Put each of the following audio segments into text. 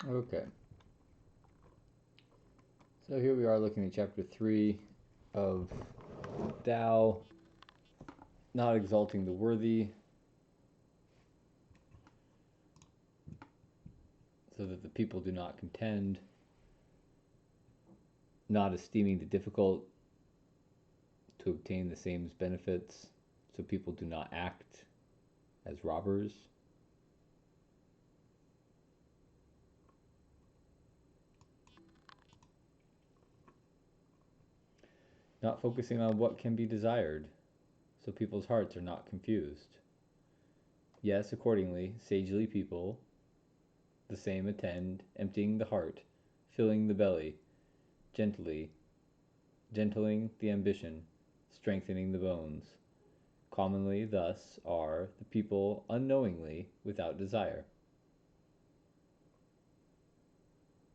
Okay, so here we are looking at chapter 3 of Tao, not exalting the worthy, so that the people do not contend, not esteeming the difficult to obtain the same benefits, so people do not act as robbers. Not focusing on what can be desired, so people's hearts are not confused. Yes, accordingly, sagely people the same attend, emptying the heart, filling the belly, gently, gentling the ambition, strengthening the bones. Commonly, thus, are the people unknowingly without desire.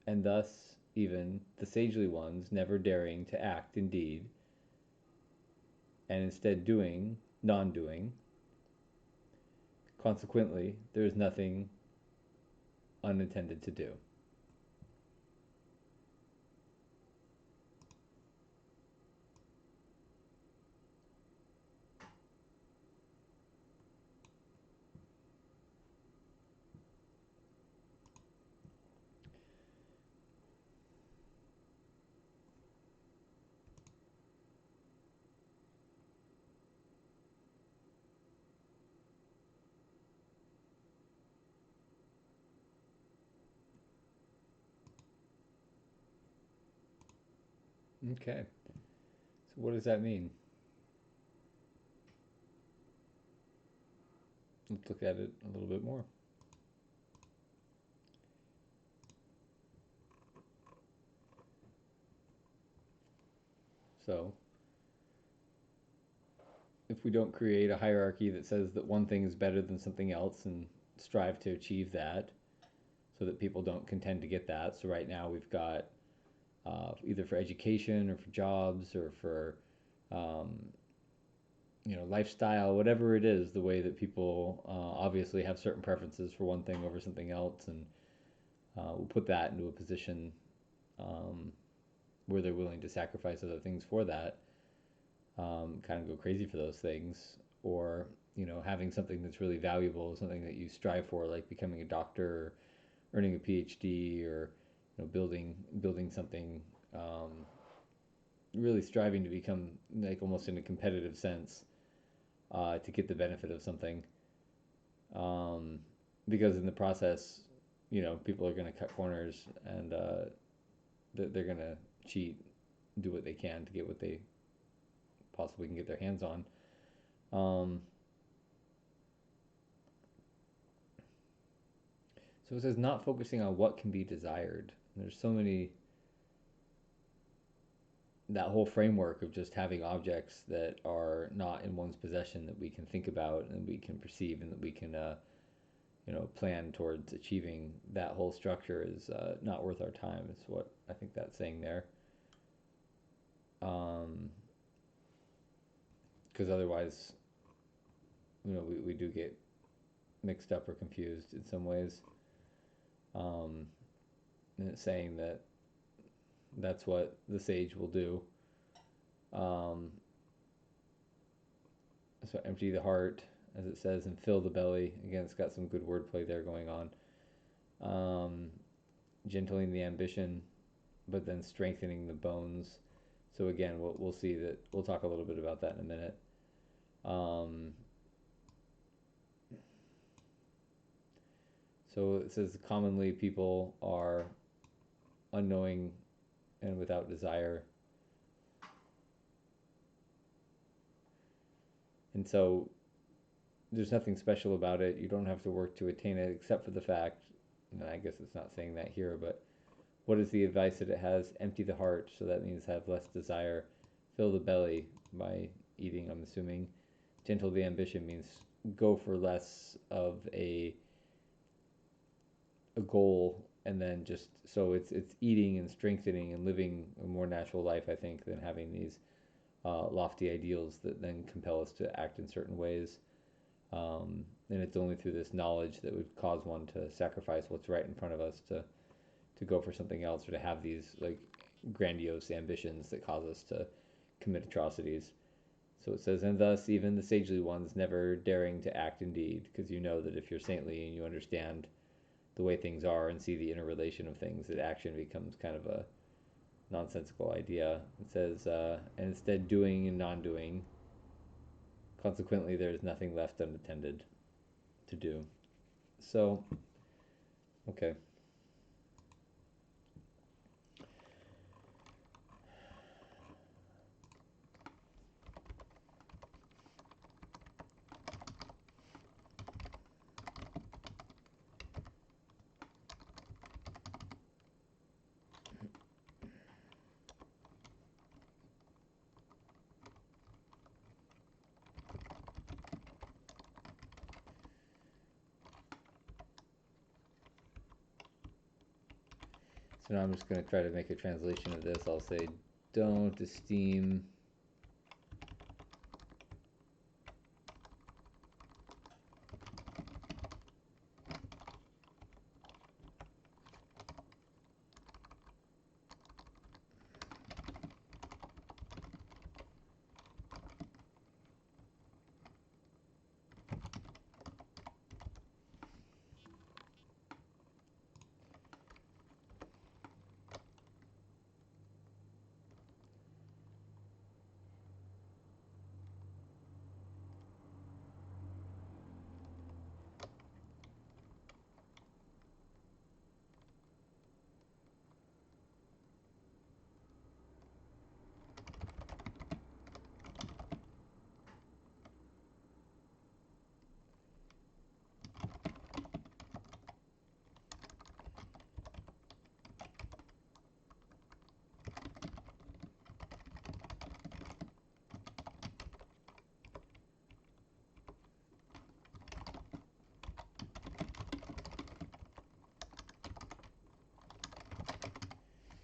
And thus, even the sagely ones never daring to act in deed, and instead doing, non doing. Consequently, there is nothing unintended to do. Okay, so what does that mean? Let's look at it a little bit more. So, if we don't create a hierarchy that says that one thing is better than something else and strive to achieve that so that people don't contend to get that. So, right now we've got either for education or for jobs or for um, lifestyle, whatever it is, the way that people obviously have certain preferences for one thing over something else, and we'll put that into a position um, where they're willing to sacrifice other things for that, kind of go crazy for those things, or having something that's really valuable, something that you strive for, like becoming a doctor, or earning a PhD, or building something, really striving to become like almost in a competitive sense to get the benefit of something, um, because in the process, people are going to cut corners and they're going to cheat, do what they can to get what they possibly can get their hands on. Um, so it says not focusing on what can be desired. There's so many, that whole framework of just having objects that are not in one's possession that we can think about and we can perceive and that we can plan towards achieving. That whole structure is not worth our time. Is what I think that's saying there. Um, because otherwise, we do get mixed up or confused in some ways. Um, and it's saying that that's what the sage will do. Um, so empty the heart, as it says, and fill the belly. Again, it's got some good wordplay there going on. Um, Gentling the ambition, but then strengthening the bones. So again, we'll see that. We'll talk a little bit about that in a minute. Um, so it says commonly people are unknowing and without desire. And so there's nothing special about it. You don't have to work to attain it, except for the fact, and I guess it's not saying that here, but what is the advice that it has? Empty the heart, so that means have less desire. Fill the belly by eating, I'm assuming. Gentle the ambition means go for less of a goal, and then just so it's eating and strengthening and living a more natural life, I think, than having these lofty ideals that then compel us to act in certain ways. And it's only through this knowledge that would cause one to sacrifice what's right in front of us to to go for something else or to have these like grandiose ambitions that cause us to commit atrocities. So it says, and thus even the sagely ones never daring to act indeed, because you know that if you're saintly and you understand the way things are and see the interrelation of things, that action becomes kind of a nonsensical idea. It says, and instead doing and non doing, consequently, there is nothing left unattended to do. So, okay. So now I'm just going to try to make a translation of this. I'll say, don't esteem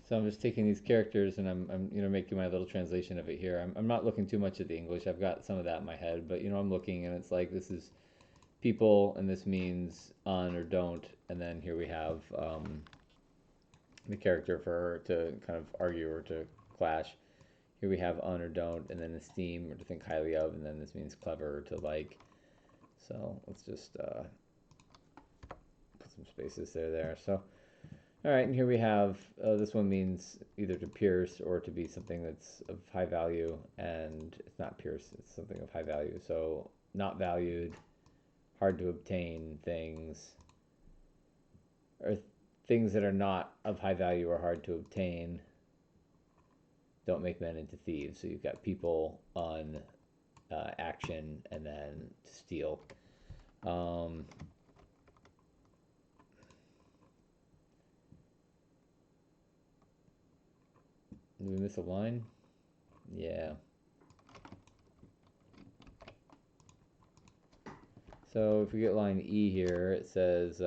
So I'm just taking these characters and I'm making my little translation of it here. I'm not looking too much at the English. I've got some of that in my head, but I'm looking and it's like this is people and this means on or don't, and then here we have the character for her to kind of argue or to clash. Here we have on or don't, and then esteem or to think highly of, and then this means clever or to like. So let's just put some spaces there. So. All right, and here we have this one means either to pierce or to be something that's of high value, and it's not pierce, it's something of high value. So, not valued, hard to obtain things, or things that are not of high value or hard to obtain don't make men into thieves. So, you've got people on action and then to steal. Um, did we miss a line? Yeah. So if we get line E here, it says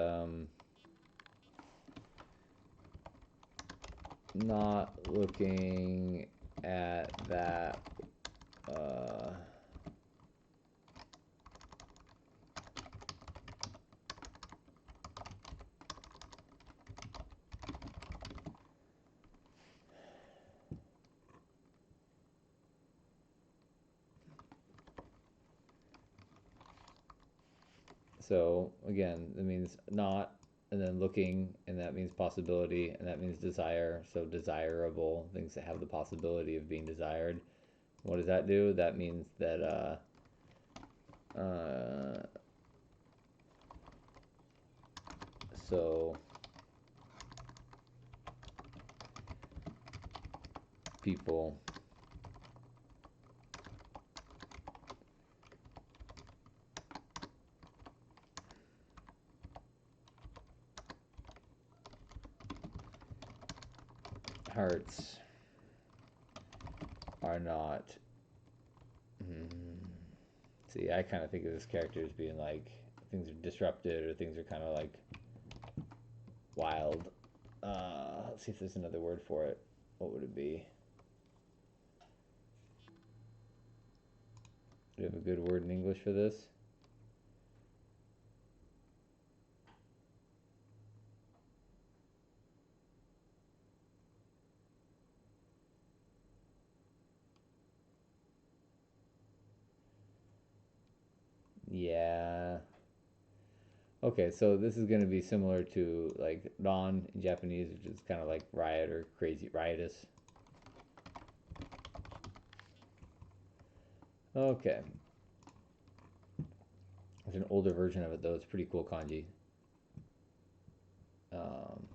not looking at that so again, that means not, and then looking, and that means possibility, and that means desire. So desirable things that have the possibility of being desired. What does that do? That means that so people hearts are not. See, I kind of think of this character as being like things are disrupted or things are kind of like wild. Let's see if there's another word for it. What would it be? Do you have a good word in English for this? Yeah. Okay, so this is going to be similar to like non in Japanese, which is kind of like riot or crazy, riotous. Okay. There's an older version of it though. It's pretty cool kanji. Um,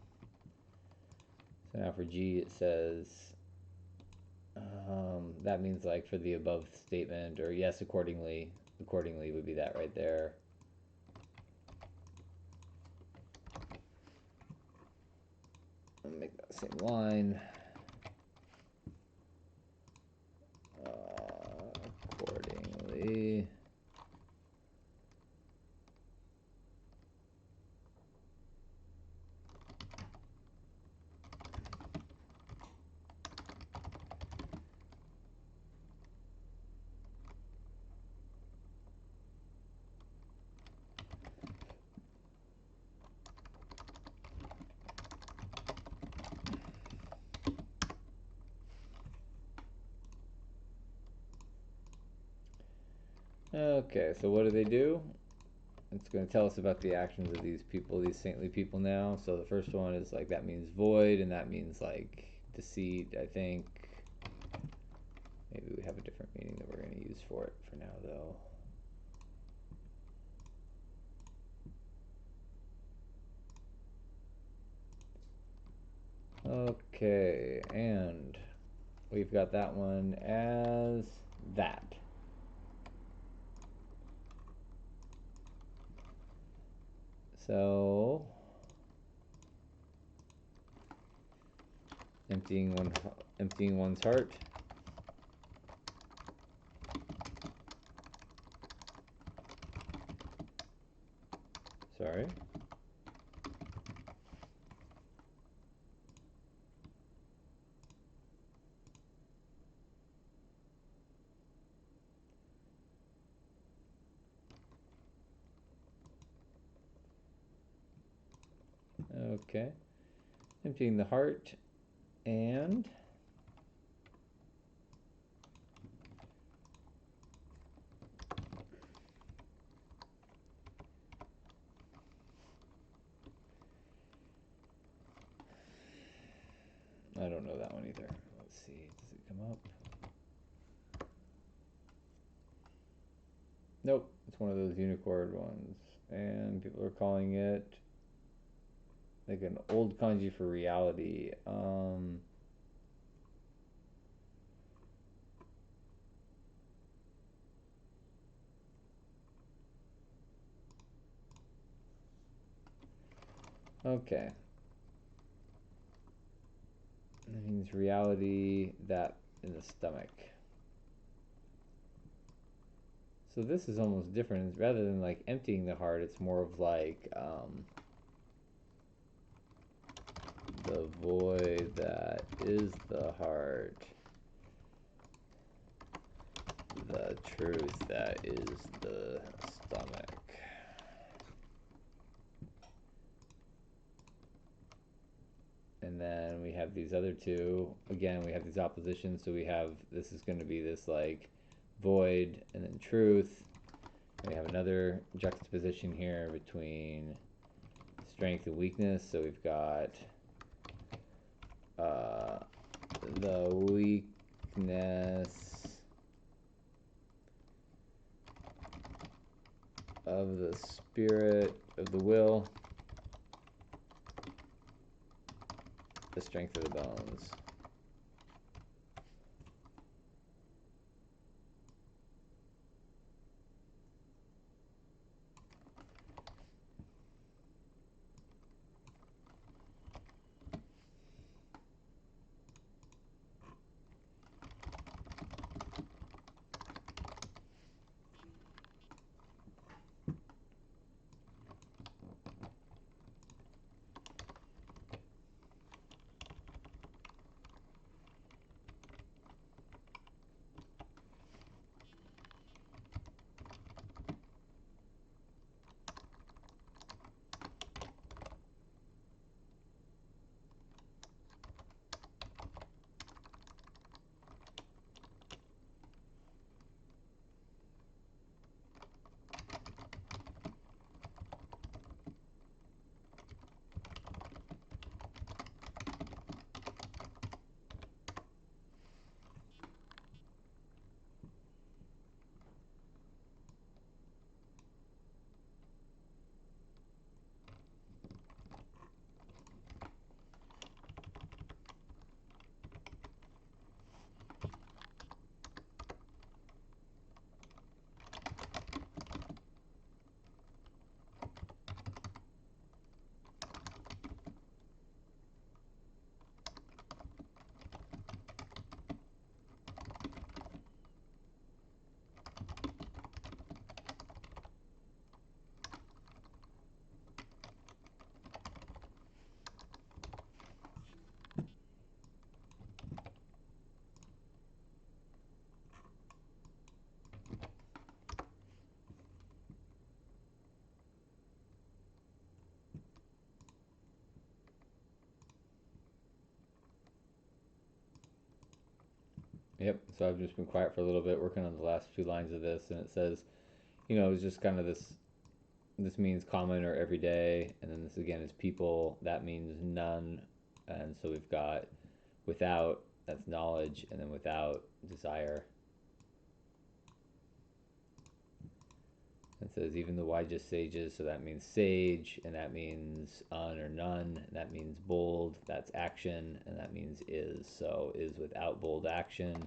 so now for G, it says that means like for the above statement or yes, accordingly. Accordingly would be that right there. I'll make that same line. Accordingly. Okay, so what do? It's going to tell us about the actions of these people, these saintly people now. So the first one is like that means void, and that means like deceit, I think. Maybe we have a different meaning that we're going to use for it for now, though. Okay, and we've got that one as that. So emptying one's heart. Sorry. Okay. Emptying the heart and I don't know that one either. Let's see. Does it come up? Nope. It's one of those unicorn ones. And people are calling it like an old kanji for reality. Okay. That means reality that in the stomach. So this is almost different. Rather than like emptying the heart, it's more of like the void that is the heart, the truth that is the stomach. And then we have these other two. Again, we have these oppositions. So we have this is going to be this like void and then truth. And we have another juxtaposition here between strength and weakness. So we've got the weakness of the spirit, of the will, the strength of the bones. Yep. So I've just been quiet for a little bit, working on the last few lines of this, and it says, it's just kind of this. This means common or everyday, and then this again is people. That means none, and so we've got without. That's knowledge, and then without desire. It says even the wisest sages, so that means sage, and that means un or none, and that means bold, that's action, and that means is. So is without bold action.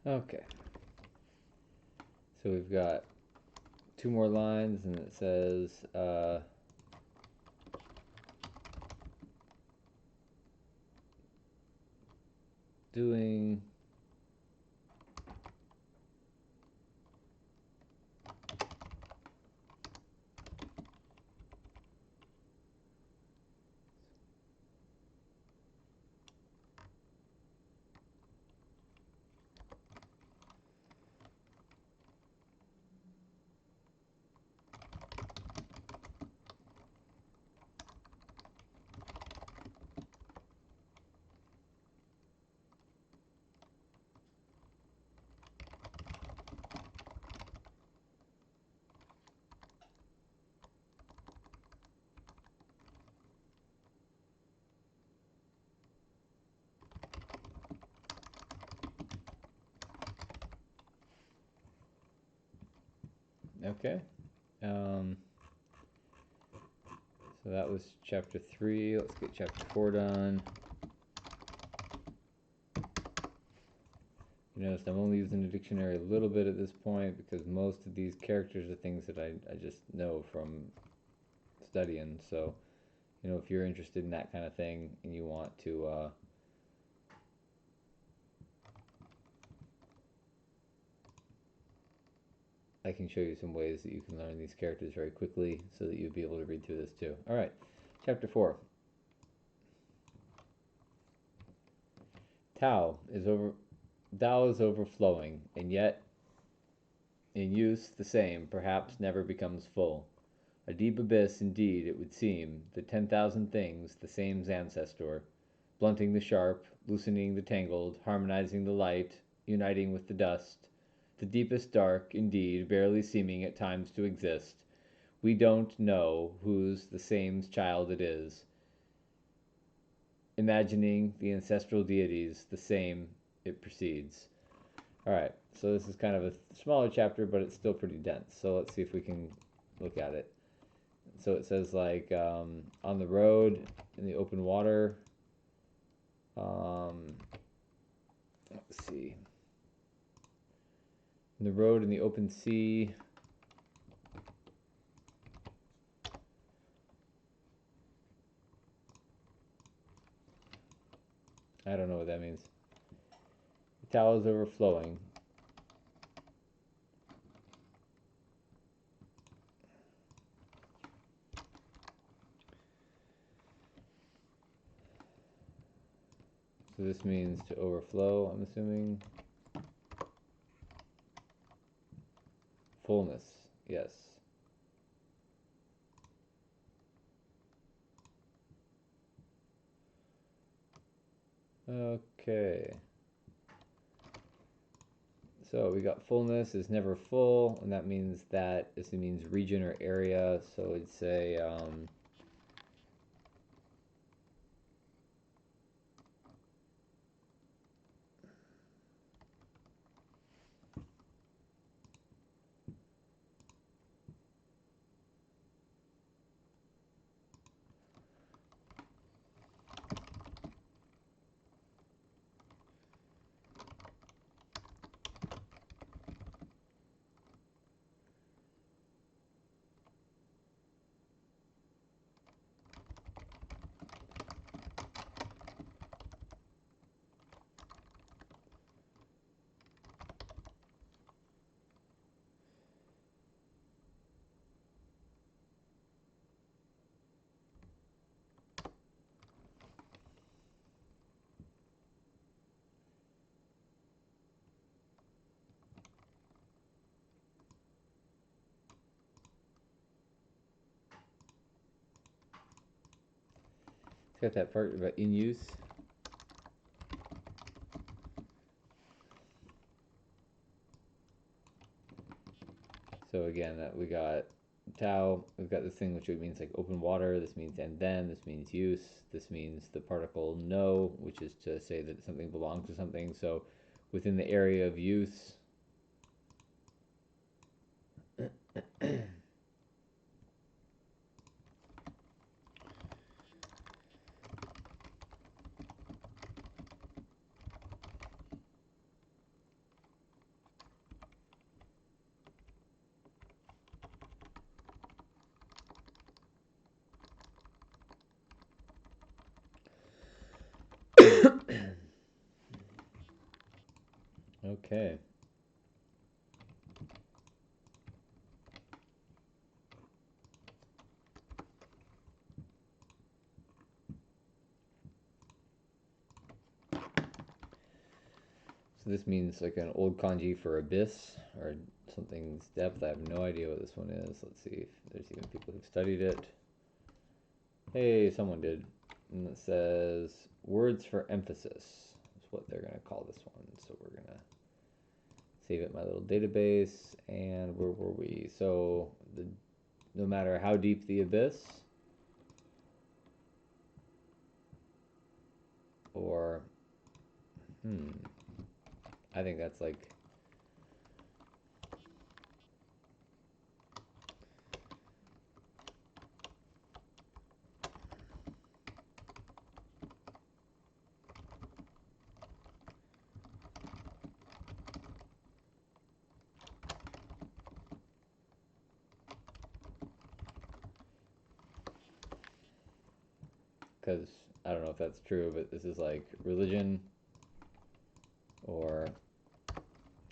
Okay. So we've got two more lines, and it says, doing okay. Um, so that was chapter 3. Let's get chapter 4 done. You notice I'm only using the dictionary a little bit at this point because most of these characters are things that I just know from studying. So, if you're interested in that kind of thing and you want to, I can show you some ways that you can learn these characters very quickly so that you'll be able to read through this too. All right, chapter 4. Tao is over. Tao is overflowing, and yet in use the same perhaps never becomes full. A deep abyss indeed it would seem, the 10,000 things the same's ancestor, blunting the sharp, loosening the tangled, harmonizing the light, uniting with the dust, the deepest dark, indeed, barely seeming at times to exist. We don't know whose the same's child it is, imagining the ancestral deities the same it precedes. All right, so this is kind of a smaller chapter, but it's still pretty dense. So let's see if we can look at it. So it says like on the road, in the open water. Let's see. In the road, in the open sea. I don't know what that means. The Tao is overflowing. So this means to overflow, I'm assuming. Fullness, yes. Okay. So we got fullness is never full, and that means that this means region or area. So we'd say Got that part about in use. So again, that we got Tao. We've got this thing which means like open water. This means and then. This means use. This means the particle no, which is to say that something belongs to something. So within the area of use. Okay. So this means like an old kanji for abyss or something's depth. I have no idea what this one is. Let's see if there's even people who've studied it. Hey, someone did. And it says words for emphasis is what they're going to call this one. So we're going to save it in my little database. And where were we? So no matter how deep the abyss, or I think that's like because I don't know if that's true, but this is like religion or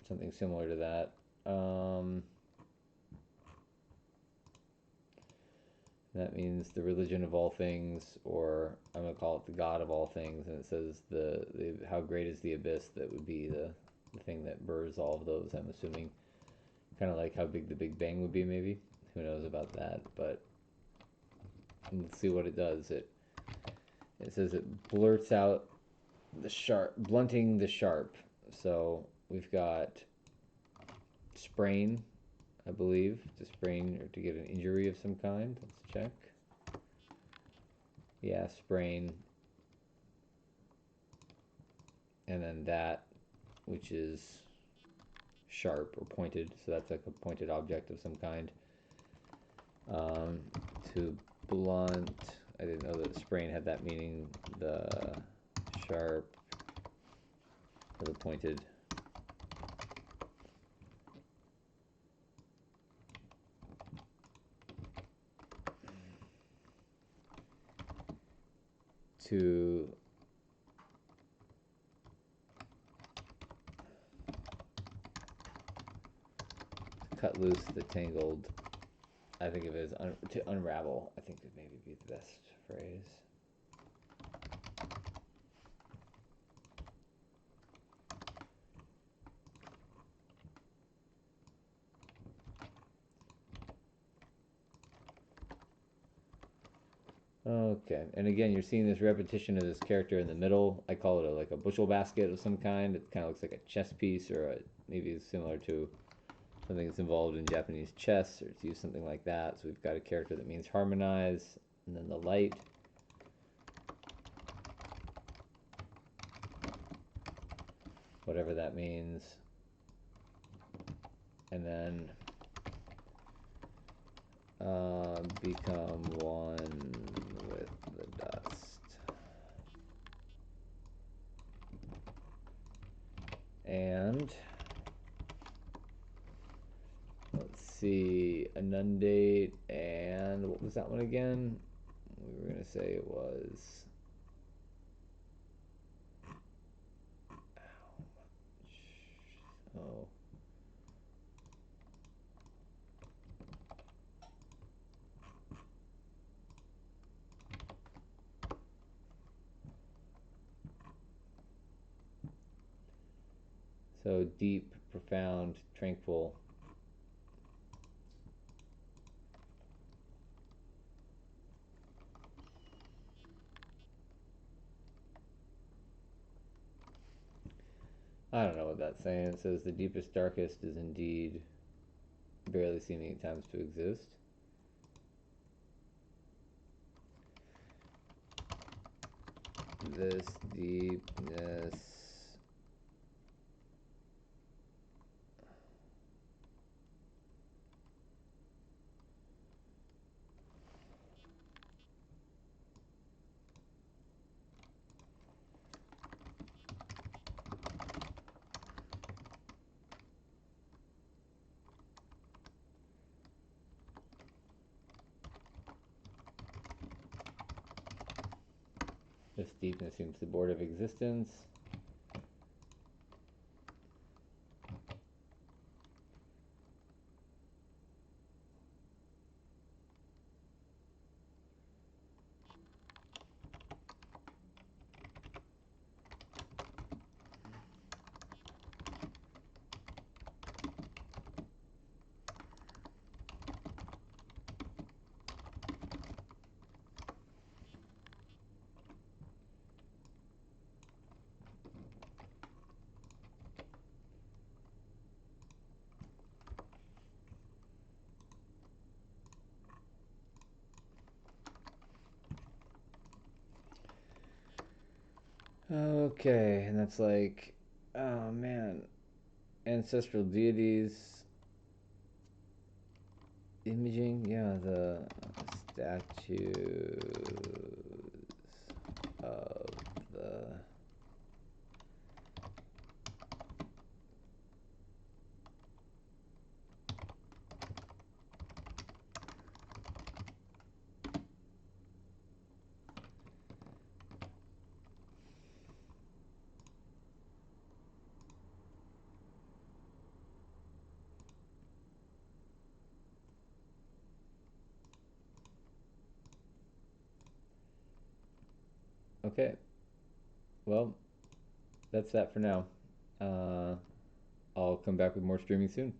something similar to that. That means the religion of all things, or I'm gonna call it the God of all things. And it says the how great is the abyss? That would be the thing that births all of those. I'm assuming, kind of like how big the Big Bang would be, maybe. Who knows about that? But let's see what it does. It says it blurts out the sharp, blunting the sharp. So we've got sprain, I believe, to sprain or to get an injury of some kind. Let's check. Yeah, sprain. And then that, which is sharp or pointed. So that's like a pointed object of some kind. To blunt, I didn't know that sprain had that meaning. The sharp or the pointed. To cut loose the tangled. I think of it as to unravel. I think would maybe be the best phrase. Okay, and again, you're seeing this repetition of this character in the middle. I call it like a bushel basket of some kind. It kind of looks like a chess piece, or maybe it's similar to something that's involved in Japanese chess, or it's used something like that. So we've got a character that means harmonize, and then the light. Whatever that means. And then become one with the dust. And let's see, inundate, and what was that one again? We were going to say it was... Oh. So deep, profound, tranquil. I don't know what that's saying. It says the deepest, darkest is indeed barely seeming at times to exist. This deepness This deepness seems the board of existence. Okay, and that's like, oh man, ancestral deities, imaging, yeah, the statues of the. Okay, well, that's that for now. Uh, I'll come back with more streaming soon.